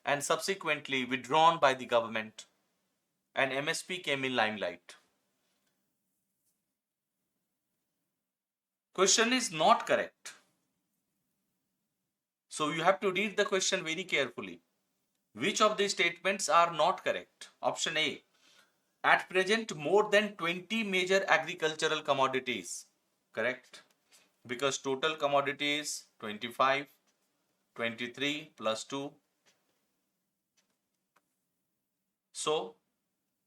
and subsequently withdrawn by the government, and MSP came in limelight. Question is not correct. So you have to read the question very carefully. Which of these statements are not correct? Option A, at present more than 20 major agricultural commodities. Correct. Because total commodities 25, 23 plus 2. So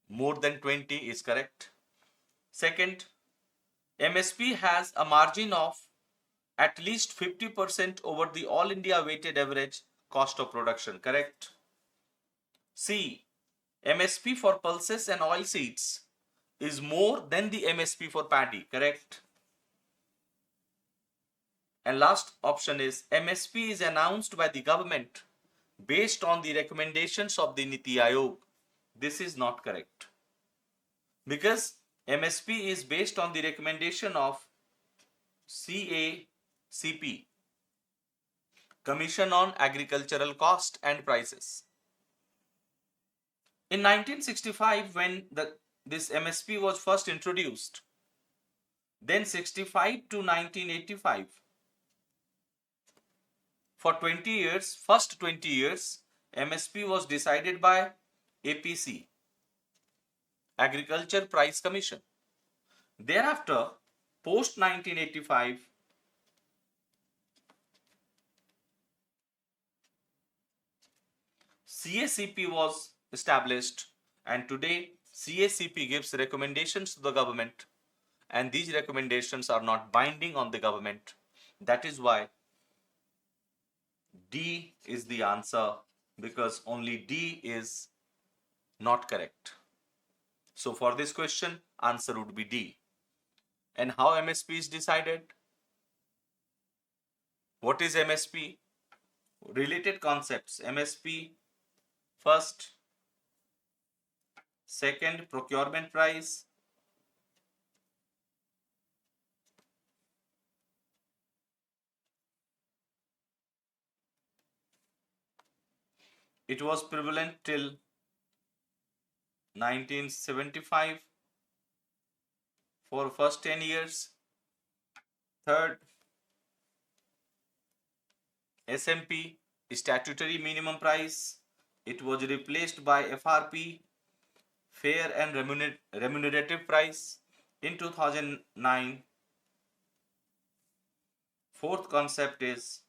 more than 20 is correct. Second, MSP has a margin of at least 50% over the all India weighted average cost of production. Correct. C, MSP for pulses and oil seeds is more than the MSP for paddy. Correct. And last option is MSP is announced by the government based on the recommendations of the Niti Aayog. This is not correct because MSP is based on the recommendation of CACP, Commission on Agricultural Cost and Prices. In 1965, when this MSP was first introduced, then 65 to 1985, for 20 years, first 20 years, MSP was decided by APC, Agriculture Price Commission. Thereafter, post 1985, CACP was established, and today CACP gives recommendations to the government, and these recommendations are not binding on the government. That is why D is the answer, because only D is not correct. So for this question, answer would be D. And how MSP is decided? What is MSP? Related concepts. MSP, first, second, procurement price. It was prevalent till 1975 for first 10 years. Third, SMP, statutory minimum price. It was replaced by FRP, fair and remunerative price, in 2009. Fourth concept is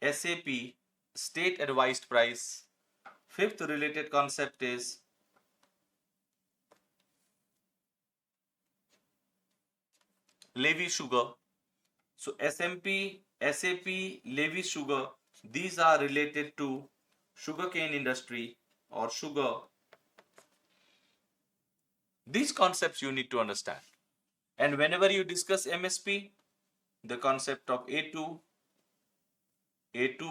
SAP, state advised price. Fifth related concept is levy sugar. So SMP, SAP, levy sugar, these are related to sugarcane industry or sugar. These concepts you need to understand. And whenever you discuss MSP, the concept of A2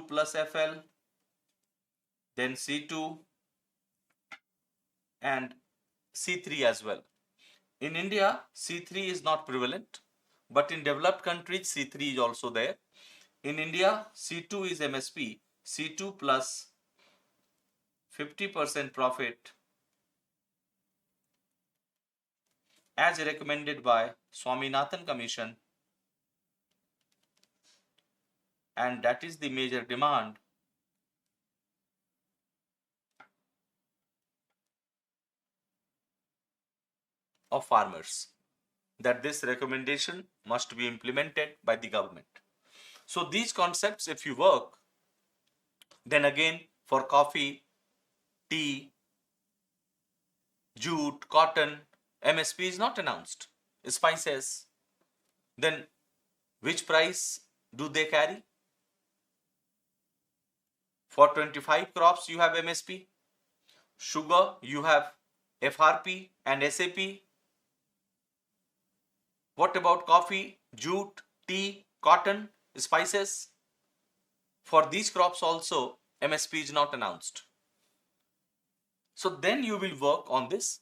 plus FL, then C2 and C3 as well. In India, C3 is not prevalent, but in developed countries, C3 is also there. In India, C2 is MSP, C2 plus 50% profit as recommended by Swaminathan Commission, and that is the major demand of farmers, that this recommendation must be implemented by the government. So these concepts, if you work, then again for coffee, tea, jute, cotton, MSP is not announced. Spices, then which price do they carry? For 25 crops you have MSP, sugar you have FRP and SAP. What about coffee, jute, tea, cotton, spices? For these crops also MSP is not announced. So then you will work on this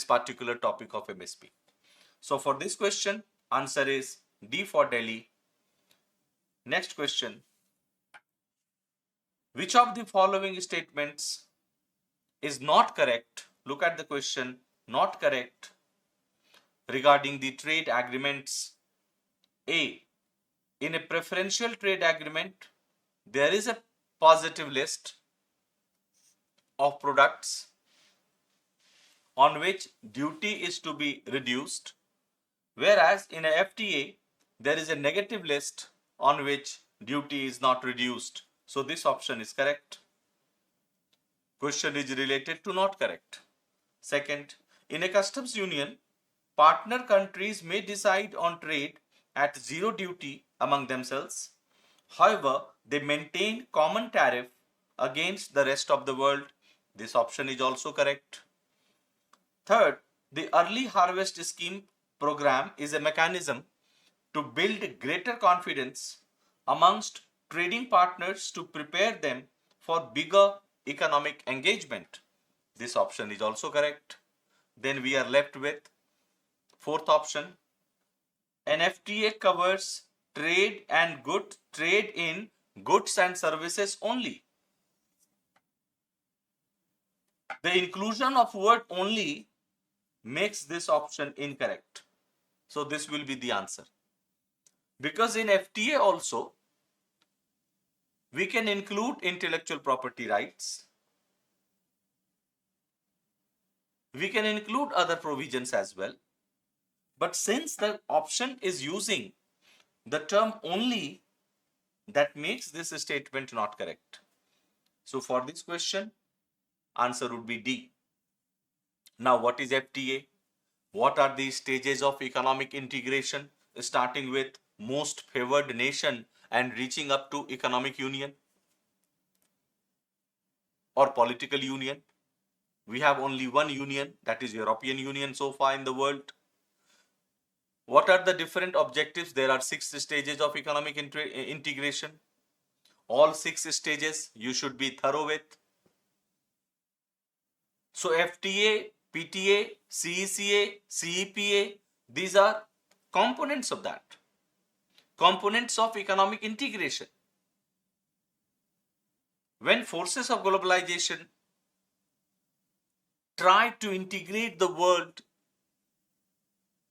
particular topic of MSP. So for this question, answer is D for Delhi. Next question. Which of the following statements is not correct? Look at the question, not correct, regarding the trade agreements. A, in a preferential trade agreement, there is a positive list of products on which duty is to be reduced, whereas in a FTA, there is a negative list on which duty is not reduced. So this option is correct. Question is related to not correct. Second, in a customs union, partner countries may decide on trade at zero duty among themselves. However, they maintain common tariff against the rest of the world. This option is also correct. Third, the early harvest scheme program is a mechanism to build greater confidence amongst trading partners to prepare them for bigger economic engagement. This option is also correct. Then we are left with fourth option. An FTA covers trade in goods and services only. The inclusion of word only makes this option incorrect. So this will be the answer. Because in FTA also, we can include intellectual property rights. We can include other provisions as well. But since the option is using the term only, that makes this statement not correct. So for this question, answer would be D. Now, what is FTA? What are the stages of economic integration, starting with most favored nation and reaching up to economic union or political union? We have only one union, that is European Union so far in the world. What are the different objectives? There are 6 stages of economic integration. All 6 stages you should be thorough with. So FTA, PTA, CECA, CEPA, these are components of that. Components of economic integration. When forces of globalization try to integrate the world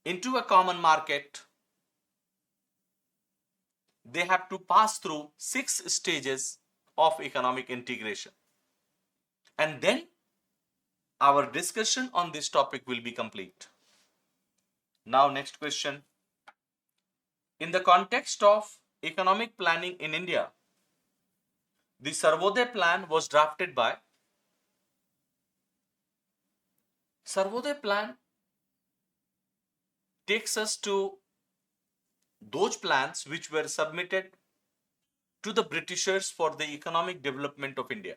into a common market, they have to pass through 6 stages of economic integration. And then our discussion on this topic will be complete. Now, next question. In the context of economic planning in India, the Sarvodaya plan was drafted by. Sarvodaya plan takes us to those plans which were submitted to the Britishers for the economic development of India.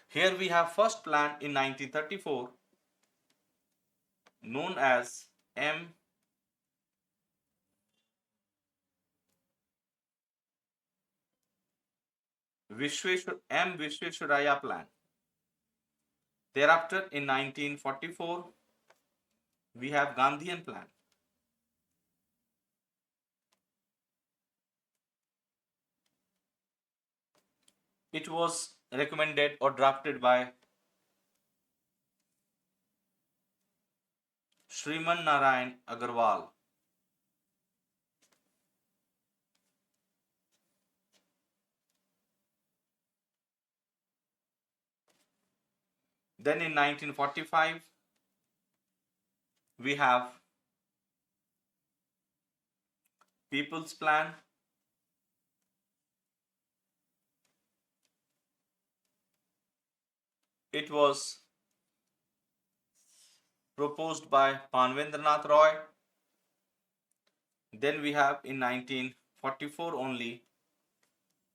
Here we have first plan in 1934 known as M. Visvesvaraya plan. Thereafter in 1944 we have Gandhian plan. It was recommended or drafted by Shriman Narayan Agarwal. Then in 1945 we have People's Plan. It was proposed by Panvendranath Roy. Then we have in 1944 only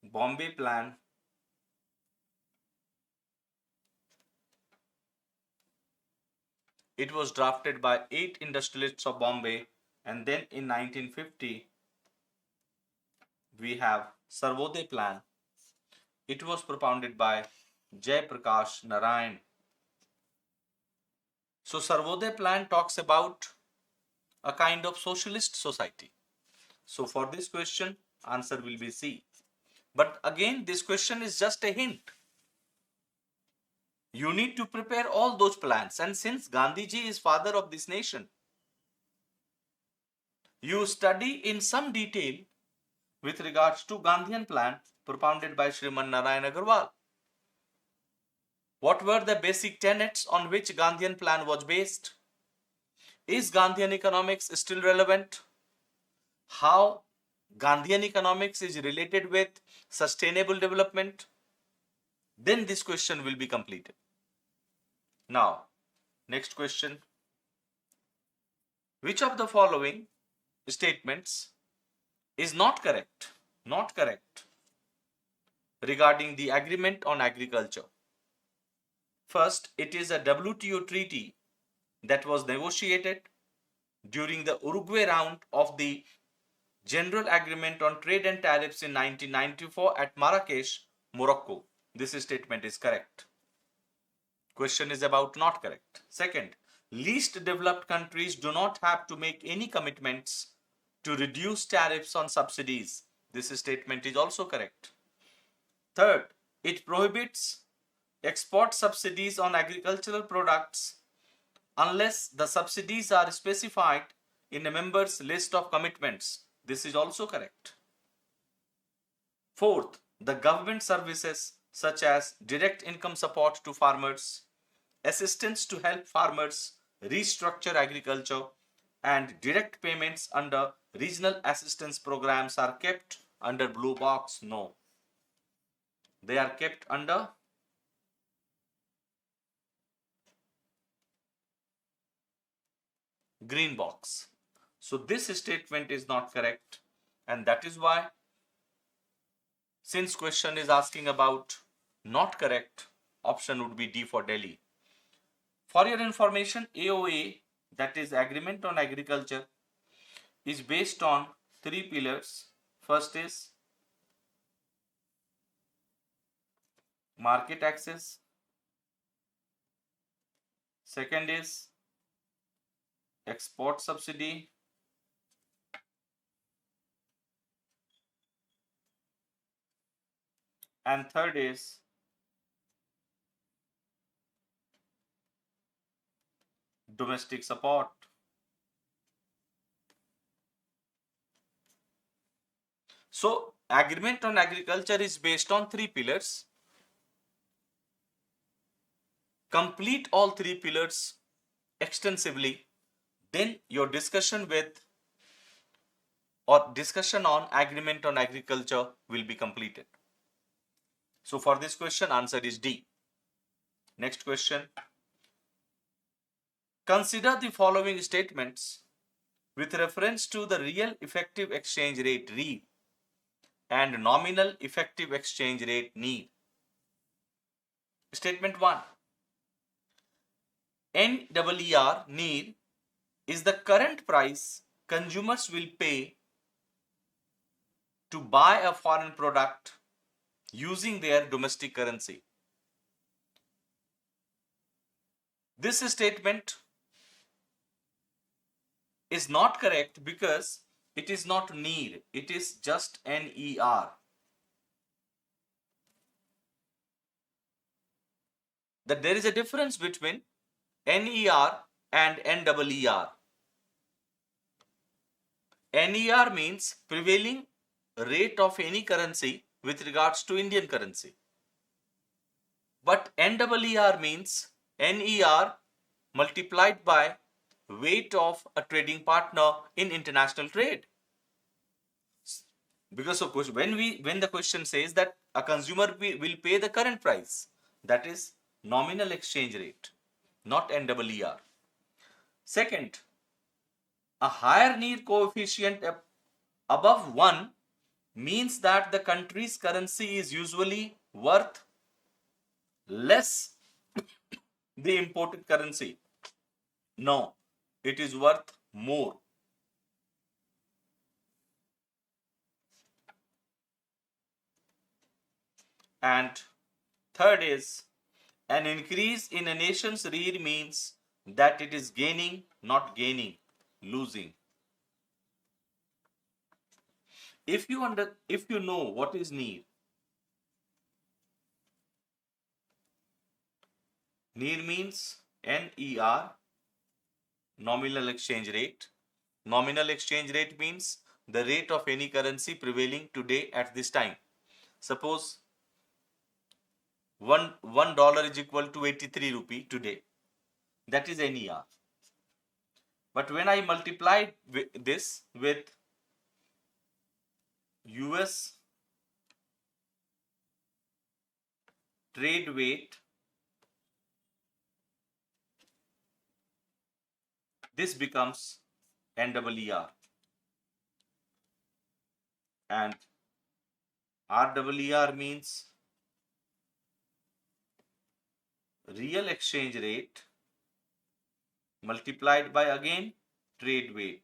Bombay Plan. It was drafted by 8 industrialists of Bombay. And then in 1950 we have Sarvodaya plan. It was propounded by Jai Prakash Narayan. So Sarvodaya plan talks about a kind of socialist society. So for this question, answer will be C. But again, this question is just a hint. You need to prepare all those plans. And since Gandhiji is father of this nation, you study in some detail with regards to Gandhian plan propounded by Shriman Narayan Agarwal. What were the basic tenets on which Gandhian plan was based? Is Gandhian economics still relevant? How Gandhian economics is related with sustainable development? Then this question will be completed. Now, next question. Which of the following statements is not correct regarding the agreement on agriculture? First, it is a WTO treaty that was negotiated during the Uruguay round of the General Agreement on Trade and Tariffs in 1994 at Marrakesh, Morocco. This statement is correct. Question is about not correct. Second, least developed countries do not have to make any commitments to reduce tariffs on subsidies. This statement is also correct. Third, it prohibits export subsidies on agricultural products unless the subsidies are specified in a member's list of commitments. This is also correct. Fourth, the government services such as direct income support to farmers, assistance to help farmers restructure agriculture, and direct payments under regional assistance programs are kept under blue box. No, they are kept under green box. So this statement is not correct, and that is why, since question is asking about not correct, option would be D for Delhi. For your information, AOA, that is Agreement on Agriculture, is based on three pillars. First is market access. Second is export subsidy. And third is domestic support. So agreement on agriculture is based on three pillars. Complete all three pillars extensively, then your discussion with or discussion on agreement on agriculture will be completed. So for this question, answer is D. Next question. Consider the following statements with reference to the real effective exchange rate REER and nominal effective exchange rate NEER. Statement 1. NEER, NEER is the current price consumers will pay to buy a foreign product using their domestic currency. This statement is not correct because it is not NEER, it is just NER. That there is a difference between NER and NEER. NER means prevailing rate of any currency with regards to Indian currency. But NEER means NER multiplied by weight of a trading partner in international trade. Because of course, when the question says that a consumer will pay the current price, that is nominal exchange rate, not NEER. Second, a higher NEER coefficient above 1 means that the country's currency is usually worth less the imported currency. No, it is worth more. And third is, an increase in a nation's REER means that it is gaining, not gaining, losing. If you know what is NEER, NEER means NER, nominal exchange rate. Nominal exchange rate means the rate of any currency prevailing today at this time. Suppose $1 is equal to 83 rupee today. That is NER. But when I multiply this with US trade weight, this becomes NEER. And REER means real exchange rate multiplied by again trade weight.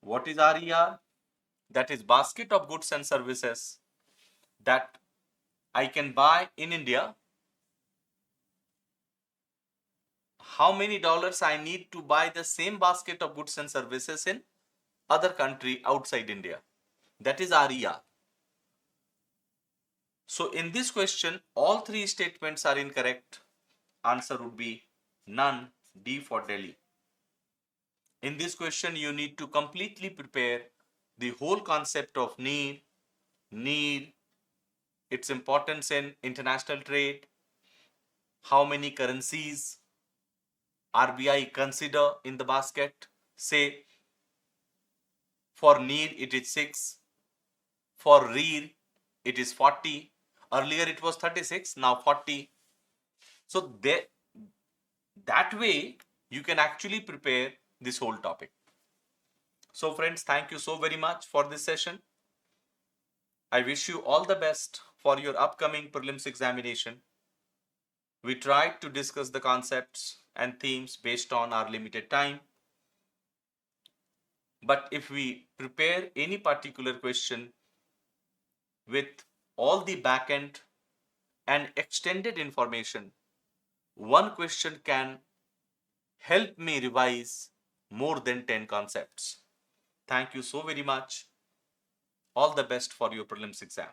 What is RER? That is basket of goods and services that I can buy in India. How many dollars I need to buy the same basket of goods and services in other country outside India. That is RER. So in this question, all three statements are incorrect. Answer would be none, D for Delhi. In this question, you need to completely prepare the whole concept of NEER, REER, its importance in international trade, how many currencies RBI consider in the basket. Say for NEER it is 6, for REER it is 40. Earlier it was 36, now 40. So that way you can actually prepare this whole topic. So friends, thank you so very much for this session. I wish you all the best for your upcoming prelims examination. We tried to discuss the concepts and themes based on our limited time. But if we prepare any particular question with all the backend and extended information, one question can help me revise more than 10 concepts. Thank you so very much. All the best for your prelims exam.